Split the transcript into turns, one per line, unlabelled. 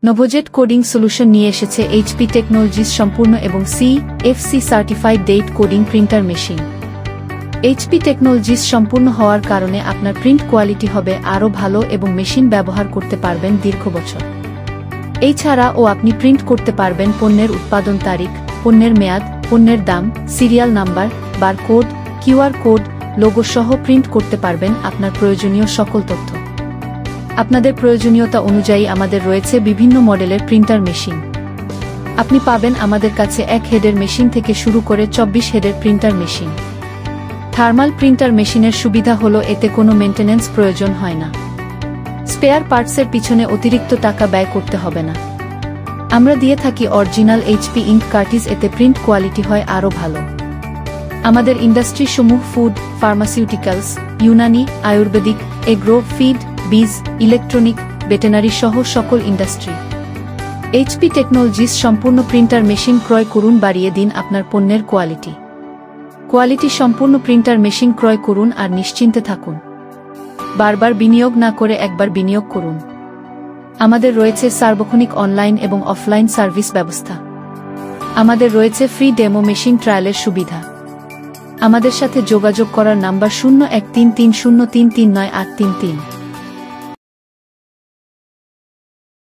নোভোজেট coding solution নিয়ে এসেছে HP technologies সম্পূর্ণ এবং CFC certified date coding printer machine. HP technologies সম্পূর্ণ হওয়ার কারণে আপনার প্রিন্ট কোয়ালিটি হবে আরও ভালো এবং মেশিন ব্যবহার করতে পারবেন দীর্ঘ বছর। এছাড়াও আপনি প্রিন্ট করতে পারবেন পণ্যের উৎপাদন তারিখ, পণ্যের মেয়াদ, পণ্যের দাম, serial number, barcode, QR code, logo সহ প্রিন্ট করতে পারবেন আপনার প্রয়োজনীয় সকল তথ্য। আপনাদের প্রয়োজনীয়তা অনুযায়ী আমাদের রয়েছে বিভিন্ন মডেলের প্রিন্টার মেশিন। আপনি পাবেন আমাদের কাছে 1 হেডের মেশিন থেকে শুরু করে 24 হেডের প্রিন্টার মেশিন। থার্মাল প্রিন্টার মেশিনের সুবিধা হলো এতে কোনো মেইনটেনেন্স প্রয়োজন হয় না। স্পেয়ার পার্টসের পিছনে অতিরিক্ত টাকা ব্যয় করতে হবে না। আমরা দিয়ে থাকি অরিজিনাল এইচপি ইঙ্ক কার্টিজ, এতে প্রিন্ট কোয়ালিটি হয় আরও ভালো। আমাদের ইন্ডাস্ট্রি সমূহ food, pharmaceuticals, Unani, Ayurvedic, agro, feed, বীজ, ইলেকট্রনিক, ভেটেনারি সহ সকল ইন্ডাস্ট্রি। এইচপি টেকনোলজিস সম্পূর্ণ প্রিন্টার মেশিন ক্রয় করুন, বাড়িয়ে দিন আপনার পণ্যের কোয়ালিটি সম্পূর্ণ প্রিন্টার মেশিন ক্রয় করুন আর নিশ্চিন্তে থাকুন। বারবার বিনিয়োগ না করে একবার বিনিয়োগ করুন। আমাদের রয়েছে সার্বক্ষণিক অনলাইন এবং অফলাইন সার্ভিস ব্যবস্থা। আমাদের রয়েছে ফ্রি ডেমো মেশিন ট্রায়ালের সুবিধা। আমাদের সাথে যোগাযোগ করার নাম্বার 013303393833।